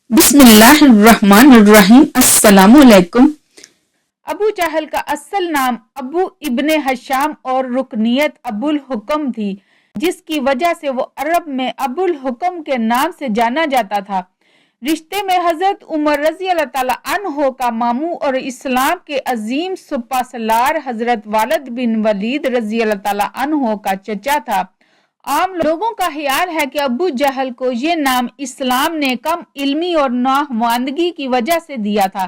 بسم اللہ الرحمن الرحیم۔ السلام علیکم۔ ابو جہل کا اصل نام ابو ابن ہشام اور رکنیت ابو الحکم تھی، جس کی وجہ سے وہ عرب میں ابو الحکم کے نام سے جانا جاتا تھا۔ رشتے میں حضرت عمر رضی اللہ تعالیٰ عنہ کا ماموں اور اسلام کے عظیم سپہ سالار حضرت والد بن ولید رضی اللہ تعالیٰ عنہ کا چچا تھا۔ عام لوگوں کا خیال ہے کہ ابو جہل کو یہ نام اسلام نے کم علمی اور ناخواندگی کی وجہ سے دیا تھا،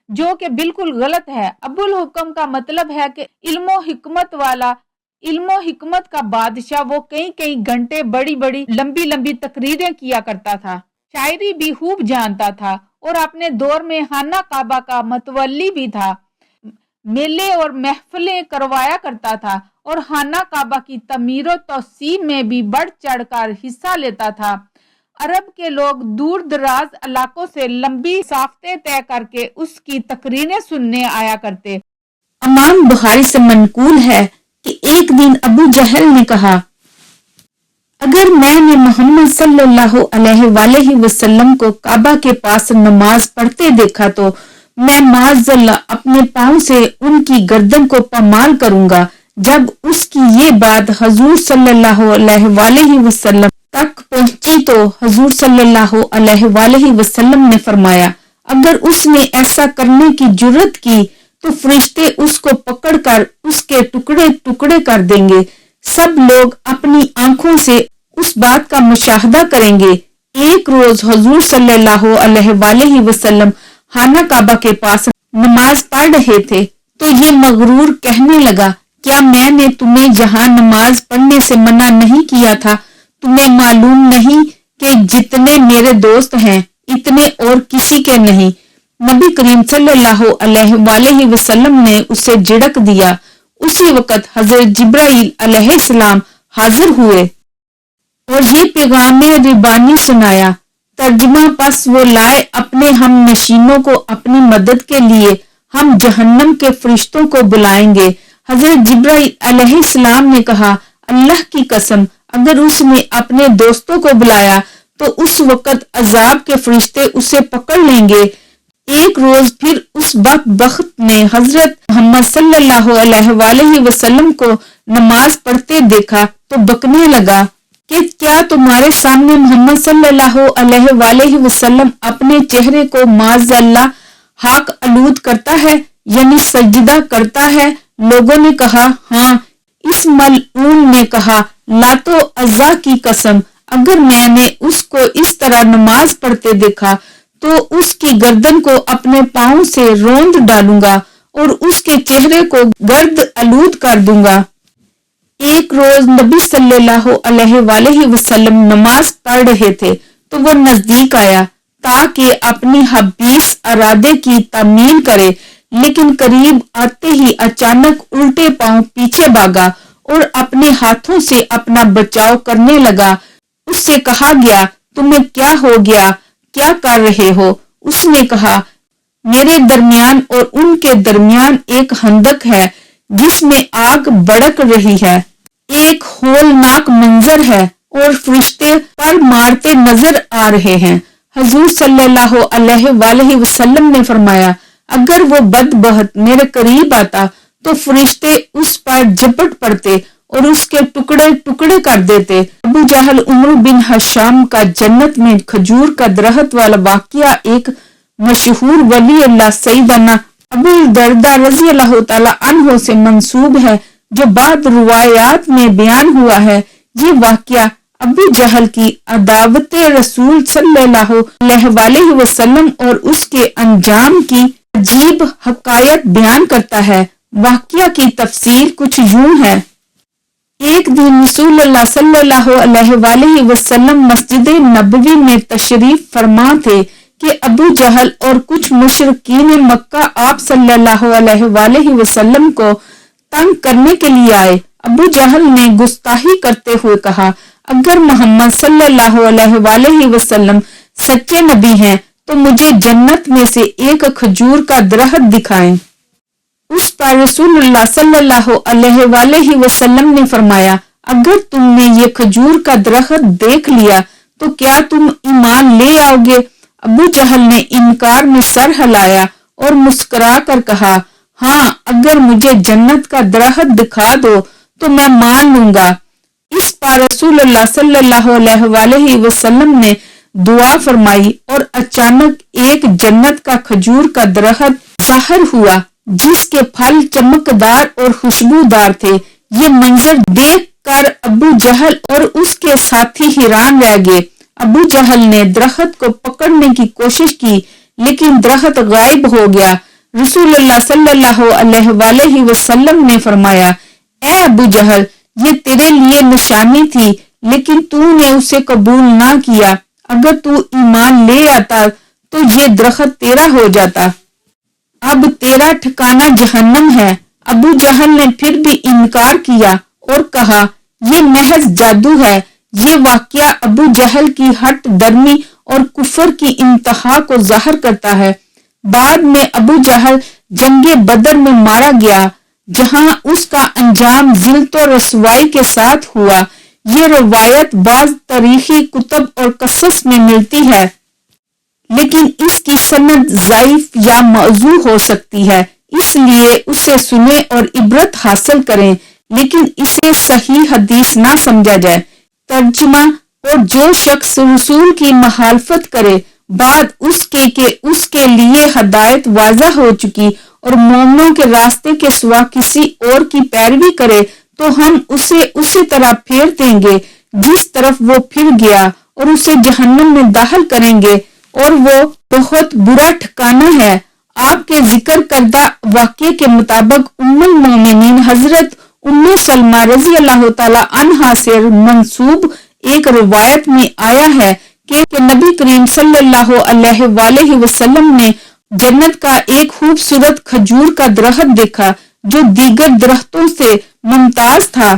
جو کہ بالکل غلط ہے۔ ابو الحکم کا مطلب ہے کہ علم و حکمت والا، علم و حکمت کا بادشاہ۔ وہ کئی گھنٹے بڑی لمبی تقریریں کیا کرتا تھا، شاعری بھی خوب جانتا تھا اور اپنے دور میں خانہ کعبہ کا متولی بھی تھا۔ میلے اور محفلیں کروایا کرتا تھا اور خانہ کعبہ کی تعمیر و توسیع میں بھی بڑھ چڑھ کر حصہ لیتا تھا۔ عرب کے لوگ دور دراز علاقوں سے لمبی مسافتیں طے کر کے اس کی تقریریں سننے آیا کرتے۔ امام بخاری سے منقول ہے کہ ایک دن ابو جہل نے کہا، اگر میں نے محمد صلی اللہ علیہ وآلہ وسلم کو کعبہ کے پاس نماز پڑھتے دیکھا تو میں معاذ اللہ اپنے پاؤں سے ان کی گردن کو پامال کروں گا۔ جب اس کی یہ بات حضور صلی اللہ علیہ وآلہ وسلم تک پہنچی تو حضور صلی اللہ علیہ وآلہ وسلم نے فرمایا، اگر اس نے ایسا کرنے کی جرت کی تو فرشتے اس کو پکڑ کر اس کے ٹکڑے ٹکڑے کر دیں گے۔ سب لوگ اپنی آنکھوں سے اس بات کا مشاہدہ کریں گے۔ ایک روز حضور صلی اللہ علیہ وآلہ وسلم خانہ کعبہ کے پاس نماز پڑھ رہے تھے تو یہ مغرور کہنے لگا، کیا میں نے تمہیں یہاں نماز پڑھنے سے منع نہیں کیا تھا؟ تمہیں معلوم نہیں کہ جتنے میرے دوست ہیں اتنے اور کسی کے نہیں؟ نبی کریم صلی اللہ علیہ وآلہ وسلم نے اسے جھڑک دیا۔ اسی وقت حضرت جبرائیل علیہ السلام حاضر ہوئے اور یہ پیغام ربانی سنایا۔ ترجمہ، پس وہ لائے اپنے ہم نشینوں کو اپنی مدد کے لیے، ہم جہنم کے فرشتوں کو بلائیں گے۔ حضرت جبرائیل علیہ السلام نے کہا، اللہ کی قسم، اگر اس نے اپنے دوستوں کو بلایا تو اس وقت عذاب کے فرشتے اسے پکڑ لیں گے۔ ایک روز پھر اس بدبخت نے حضرت محمد صلی اللہ علیہ وآلہ وسلم کو نماز پڑھتے دیکھا تو بکنے لگا کہ کیا تمہارے سامنے محمد صلی اللہ علیہ وآلہ وسلم اپنے چہرے کو معاذ اللہ خاک آلود کرتا ہے، یعنی سجدہ کرتا ہے؟ لوگوں نے کہا، ہاں۔ اس ملعون نے کہا، لات و عزا کی قسم، اگر میں نے اس کو اس طرح نماز پڑھتے دیکھا تو اس کی گردن کو اپنے پاؤں سے روند ڈالوں گا اور اس کے چہرے کو گرد آلود کر دوں گا۔ ایک روز نبی صلی اللہ علیہ وآلہ وسلم نماز پڑھ رہے تھے تو وہ نزدیک آیا تاکہ اپنی حبیث ارادے کی تعمیل کرے، لیکن قریب آتے ہی اچانک الٹے پاؤں پیچھے بھاگا اور اپنے ہاتھوں سے اپنا بچاؤ کرنے لگا۔ اس سے کہا گیا، تمہیں کیا ہو گیا؟ کیا کر رہے ہو؟ اس نے کہا، میرے درمیان اور ان کے درمیان ایک خندق ہے جس میں آگ بھڑک رہی ہے، ایک ہولناک منظر ہے اور فرشتے پر مارتے نظر آ رہے ہیں۔ حضور صلی اللہ علیہ وآلہ وسلم نے فرمایا، اگر وہ بدبخت میرے قریب آتا تو فرشتے اس پر جھپٹ پڑتے اور اس کے ٹکڑے ٹکڑے کر دیتے۔ ابو جہل عمر بن ہشام کا جنت میں کھجور کا درخت والا واقعہ ایک مشہور ولی اللہ سیدنا ابو الدرداء رضی اللہ تعالیٰ عنہ سے منسوب ہے، جو بعض روایات میں بیان ہوا ہے۔ یہ واقعہ ابو جہل کی عداوت رسول صلی اللہ علیہ وآلہ وسلم اور اس کے انجام کی عجیب حقائق بیان کرتا ہے۔ واقعہ کی تفصیل کچھ یوں ہے۔ ایک دن رسول اللہ صلی اللہ علیہ وآلہ وسلم مسجد نبوی میں تشریف فرما تھے کہ ابو جہل اور کچھ مشرکین مکہ آپ صلی اللہ علیہ وآلہ وسلم کو تنگ کرنے کے لیے آئے۔ ابو جہل نے گستاخی کرتے ہوئے کہا، اگر محمد صلی اللہ علیہ وآلہ وسلم سچے نبی ہیں تو مجھے جنت میں سے ایک کھجور کا درخت دکھائیں۔ اس پر رسول اللہ صلی اللہ علیہ وآلہ وسلم نے فرمایا، اگر تم نے یہ کھجور کا درخت دیکھ لیا تو کیا تم ایمان لے آؤ گے؟ ابو جہل نے انکار میں سر ہلایا اور مسکرا کر کہا، ہاں اگر مجھے جنت کا درخت دکھا دو تو میں مان لوں گا۔ اس پر رسول اللہ صلی اللہ علیہ وآلہ وسلم نے دعا فرمائی اور اچانک ایک جنت کا کھجور کا درخت ظاہر ہوا جس کے پھل چمکدار اور خوشبودار تھے۔ یہ منظر دیکھ کر ابو جہل اور اس کے ساتھی حیران رہ گئے۔ ابو جہل نے درخت کو پکڑنے کی کوشش کی لیکن درخت غائب ہو گیا۔ رسول اللہ صلی اللہ علیہ وآلہ وسلم نے فرمایا، اے ابو جہل، یہ تیرے لیے نشانی تھی لیکن تو نے اسے قبول نہ کیا۔ اگر تو ایمان لے آتا تو یہ درخت تیرا ہو جاتا۔ اب تیرا ٹھکانہ جہنم ہے۔ ابو جہل نے پھر بھی انکار کیا اور کہا، یہ محض جادو ہے۔ یہ واقعہ ابو جہل کی ہٹ درمی اور کفر کی انتہا کو ظاہر کرتا ہے۔ بعد میں ابو جہل جنگ بدر میں مارا گیا جہاں اس کا انجام ذلت و رسوائی کے ساتھ ہوا۔ یہ روایت بعض تاریخی کتب اور قصص میں ملتی ہے لیکن اس کی سند ضعیف یا موضوع ہو سکتی ہے، اس لیے اسے سنیں اور عبرت حاصل کریں لیکن اسے صحیح حدیث نہ سمجھا جائے۔ ترجمہ، اور جو شخص رسول کی مخالفت کرے بعد اس کے کہ اس کے لیے ہدایت واضح ہو چکی اور مومنوں کے راستے کے سوا کسی اور کی پیروی کرے تو ہم اسے اسی طرح پھیر دیں گے جس طرف وہ پھر گیا اور اسے جہنم میں داخل کریں گے اور وہ بہت برا ٹھکانہ ہے۔ آپ کے ذکر کردہ واقعے کے مطابق ام المومنین حضرت ام سلمہ رضی اللہ تعالی عنہا سے منسوب ایک روایت میں آیا ہے کہ نبی کریم صلی اللہ علیہ وآلہ وسلم نے جنت کا ایک خوبصورت کھجور کا درخت دیکھا جو دیگر درختوں سے ممتاز تھا۔